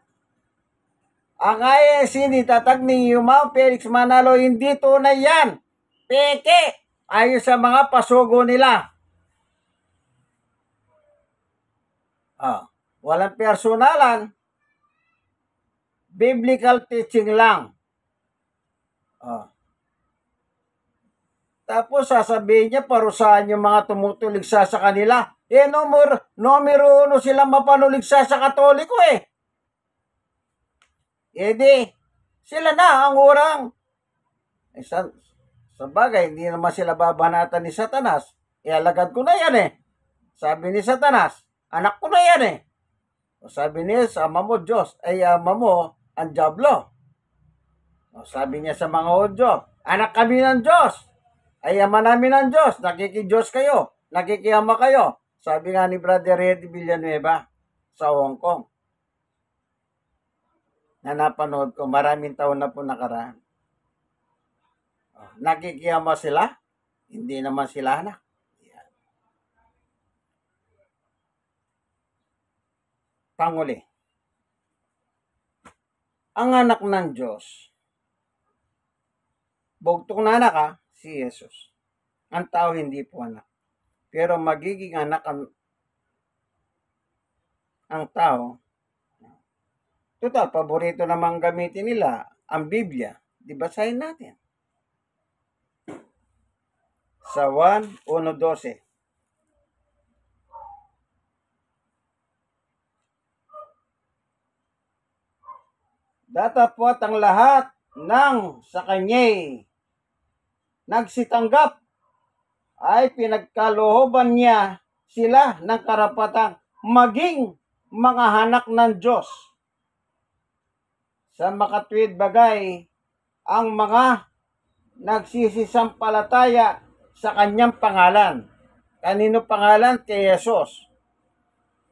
Ang ISC ni Tatag ni Yumao Felix Manalo, hindi tunay yan. Peke. Ayon sa mga pasugo nila. Walang personalan. Biblical teaching lang. Tapos sasabihin niya, parusahan yung mga tumutuligsa sa kanila. Numero 1 silang mapanuligsa sa Katoliko . Sila na ang urang. Eh, sa bagay, hindi naman sila babanatan ni Satanas. Alagad ko na yan eh. Sabi ni Satanas, anak ko na yan eh. O sabi niya sa ama mo Diyos, ay ama mo ang Diablo. O sabi niya sa mga Hudyo, anak kami ng Diyos. Ay ama namin ng Diyos. Nakikidiyos kayo. Nakikiyama kayo. Sabi nga ni Brother Eddie Villanueva sa Hong Kong. Na napanood ko, maraming taon na po nakaraan. Nakikiyama sila? Hindi naman sila anak. Panguli. Ang anak ng Diyos, bugtong na anak si Jesus. Ang tao hindi po anak. Pero magiging anak ang tao. Total, paborito namang gamitin nila ang Biblia. Di basahin natin. Sa 1:1-12. Datapwat ang lahat ng sa kanya'y nagsitanggap ay pinagkalooban niya sila ng karapatang maging mga anak ng Diyos. Sa makatwid bagay, ang mga nagsisisampalataya sa kanyang pangalan. Kanino pangalan? Kay Jesus.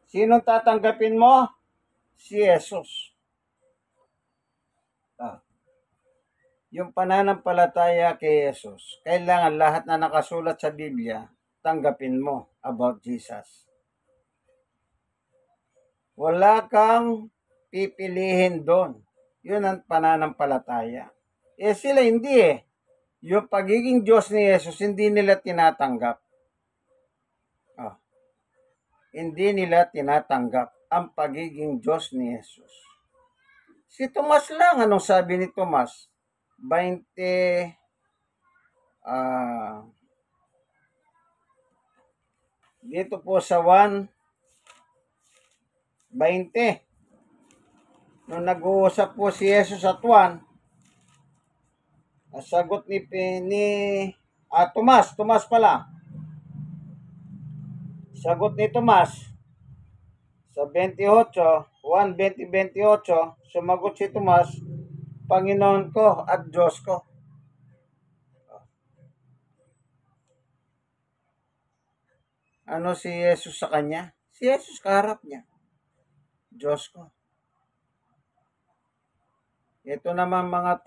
Sinong tatanggapin mo? Si Jesus. Yung pananampalataya kay Jesus, kailangan lahat na nakasulat sa Biblia, tanggapin mo about Jesus. Wala kang pipilihin doon. Yun ang pananampalataya. Sila hindi eh. Yung pagiging Diyos ni Jesus, hindi nila tinatanggap. Hindi nila tinatanggap ang pagiging Diyos ni Jesus. Si Tomas lang, anong sabi ni Tomas? 20, dito po sa 1:20, nung nag-uusap po si Jesus at Juan, sagot ni Tomas pala. Sagot ni Tomas sa 28, 1:20-28, sumagot si Tomas, Panginoon ko at Diyos ko. Ano si Jesus sa kanya? Si Jesus kaharap niya. Diyos ko. Ito naman mga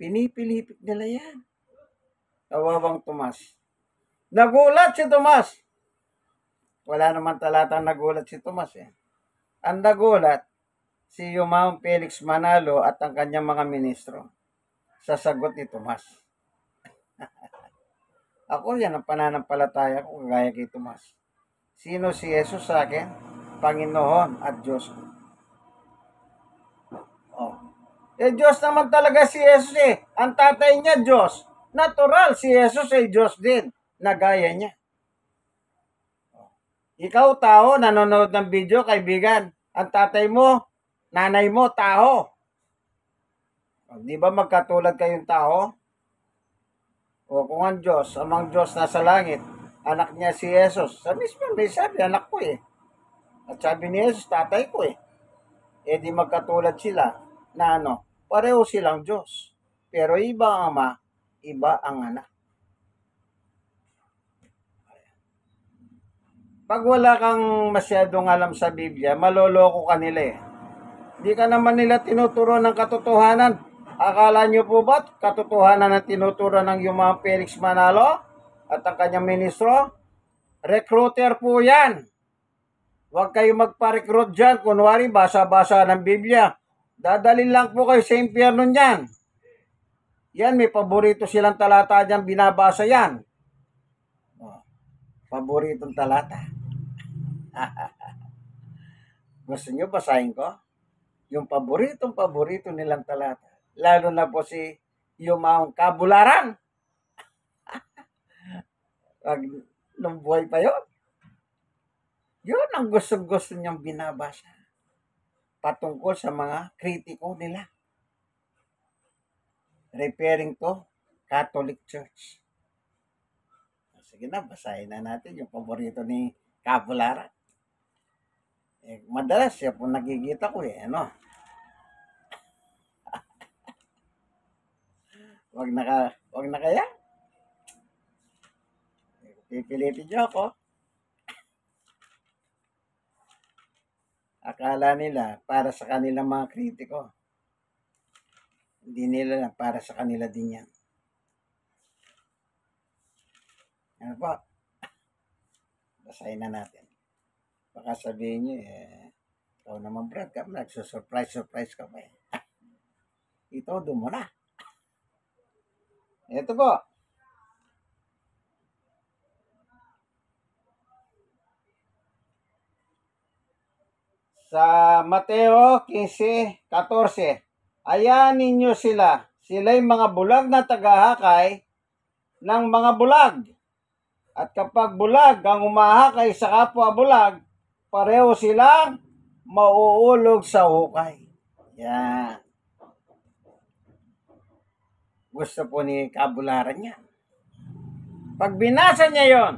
pinipilipit nila yan. Kawawang Tomas. Nagulat si Tomas. Wala naman talatang nagulat si Tomas eh. Ang nagulat, si Yumaong Felix Manalo at ang kanyang mga ministro sa sagot ni Tomas. Ako yan ang pananampalataya ko kagaya kay Tomas. Sino si Jesus sa akin? Panginoon at Diyos ko. Diyos naman talaga si Jesus eh. Ang tatay niya Diyos. Natural si Jesus ay Diyos din. Nagaya niya. Ikaw tao, nanonood ng video, kaibigan. Ang tatay mo, nanay mo, tao. Di ba magkatulad kayong tao? O kung ang Diyos, amang Diyos nasa langit, anak niya si Jesus. Sa mismo, may sabi, anak ko eh. At sabi ni Jesus, tatay ko eh. Di magkatulad sila na pareho silang Diyos. Pero iba ang ama, iba ang anak. Pag wala kang masyadong alam sa Biblia, maloloko ka nila eh. Hindi ka naman nila tinuturo ng katotohanan. Akala nyo po ba katotohanan ang tinuturo ng Yumaong Felix Manalo at ang kanyang ministro? Recruiter po yan. Huwag kayo magpa-recruit dyan. Kunwari, basa-basa ng Biblia. Dadalhin lang po kayo sa impyerno niyan. Yan, may paborito silang talata dyan, binabasa yan. Paboritong talata. Gusto nyo basahin ko? Yung paborito nilang talata. Lalo na po si Yumaong Kabularan. Nung buhay pa yun. Yun ang gusto-gusto niyang binabasa. patungkol sa mga kritiko nila. Referring to Catholic Church. Sige na, basahin na natin yung paborito ni Cabularan. Madalas siya po nakikita ko ano. Wag na kaya. Pipilitin niyo ako. Akala nila para sa kanilang mga kritiko. Hindi nila lang para sa kanila din yan. Ano po? Basahin na natin. Baka sabihin nyo, ikaw naman Brad, nagsusurprise ka pa Ito, doon mo na. Ito po. Sa Mateo 15:14, ayan ninyo sila. Sila'y mga bulag na tagahakay ng mga bulag. At kapag bulag ang umahakay sa kapwa bulag, pareho silang mauulog sa hukay. Yan. Gusto po ni Cabularan yan. Pag binasa niya yon,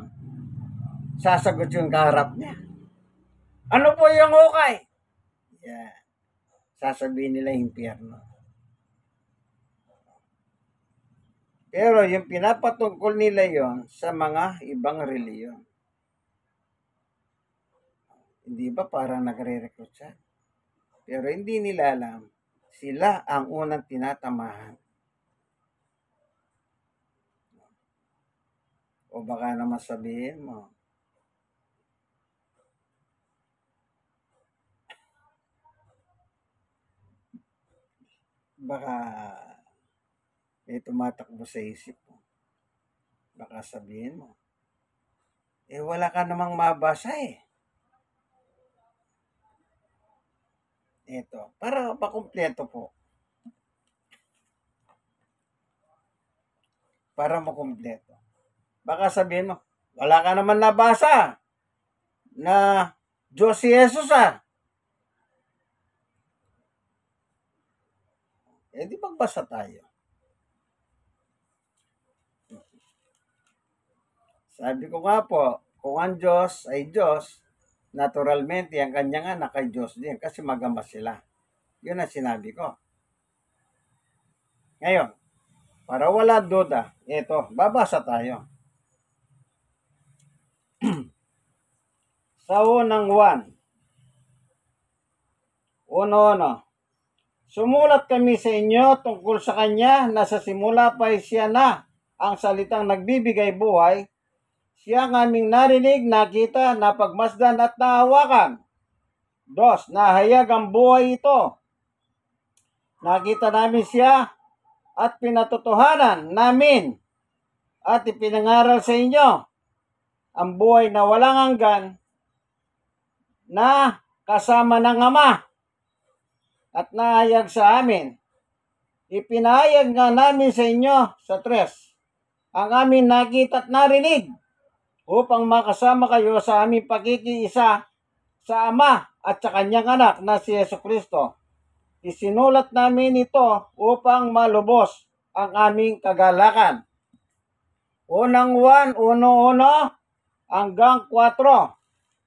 sasagot yung kaharap niya. Ano po yung hukay? Yan. Sasabihin nila impyerno. Pero yung pinapatungkol nila yon sa mga ibang reliyon. Hindi ba parang nagre-recruit siya? Pero hindi nila alam, sila ang unang tinatamahan. O baka naman sabihin mo, baka may tumatakbo sa isip mo. Baka sabihin mo, wala ka namang mabasa Ito, para makumpleto po. Para makumpleto. Baka sabihin mo, wala ka naman nabasa na Diyos si Jesus di magbasa tayo. Sabi ko nga po, kung ang Diyos ay Diyos, naturalmente ang kanyang anak ay Diyos din kasi magama sila. Yun ang sinabi ko. Ngayon, para wala duda, ito, babasa tayo. Sa unang 1:1. Sumulat kami sa inyo tungkol sa kanya na sa simula pa siya na ang salitang nagbibigay buhay. Siya ang aming narinig, nakita, napagmasdan at nahawakan. 2. Nahayag ang buhay ito. Nakita namin siya at pinatotohanan namin at ipinangaral sa inyo ang buhay na walang hanggan na kasama ng Ama at nahayag sa amin. Ipinahayag nga namin sa inyo sa 3. Ang amin nakita at narinig upang makasama kayo sa aming pakikiisa sa Ama at sa kanyang anak na si Jesucristo. Isinulat namin ito upang malubos ang aming kagalakan. Unang 1:1 hanggang 4.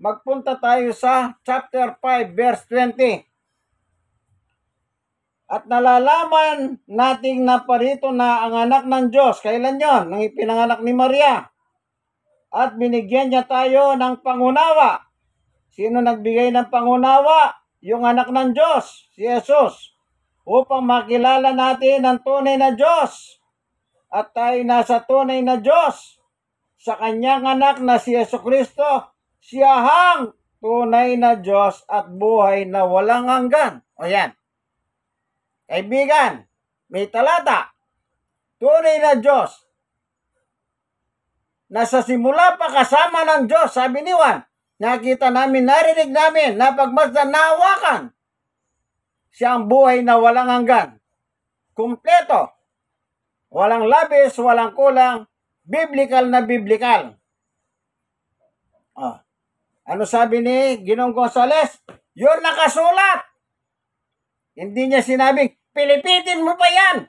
Magpunta tayo sa chapter 5 verse 20. At nalalaman nating naparito na ang anak ng Diyos. Kailan yon? Nang ipinanganak ni Maria. At binigyan niya tayo ng pangunawa. Sino nagbigay ng pangunawa? Yung anak ng Diyos, si Jesus. Upang makilala natin ang tunay na Diyos. At tayo nasa tunay na Diyos. Sa kanyang anak na si Jesucristo, siya ang tunay na Diyos at buhay na walang hanggan. O yan. Kaibigan, may talata. Tunay na Diyos. Nasa simula pa kasama ng Diyos, sabi ni Juan. Nakita namin, narinig namin, napagmasdan, nahawakan. Siya ang buhay na walang hanggan. Kumpleto. Walang labis, walang kulang. Biblical na biblical. Ano sabi ni Ginoong Gonzales? Yun nakasulat Hindi niya sinabing, pilipitin mo pa yan!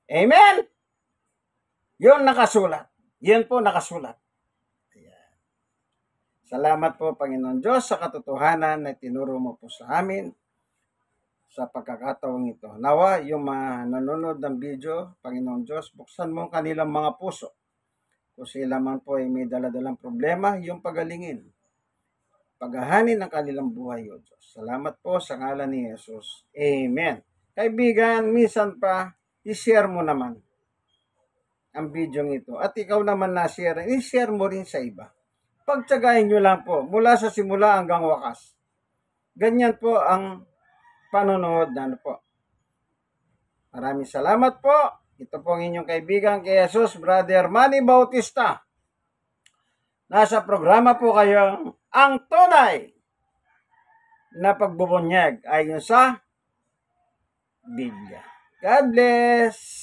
Amen? Yun nakasulat. Yun po nakasulat. Ayan. Salamat po, Panginoon Diyos, sa katotohanan na tinuro mo po sa amin sa pagkakataong ito. Nawa, yung mga nanonood ng video, Panginoon Diyos, buksan mo ang kanilang mga puso. Kung sila man po ay may daladalang problema, yung pagalingin. Paghahanin ng kanilang buhay, O Diyos. Salamat po sa ngalan ni Jesus. Amen. Kaibigan, minsan pa, i-share mo naman ang video ito. At ikaw naman na-share, i-share mo rin sa iba. Pagtsagayin nyo lang po, mula sa simula hanggang wakas. Ganyan po ang panonood na po. Maraming salamat po. Ito po ang inyong kaibigan kay Jesus, Brother Manny Bautista. Nasa programa po kayo ang tunay na pagbubunyag ayon sa Biblia. God bless!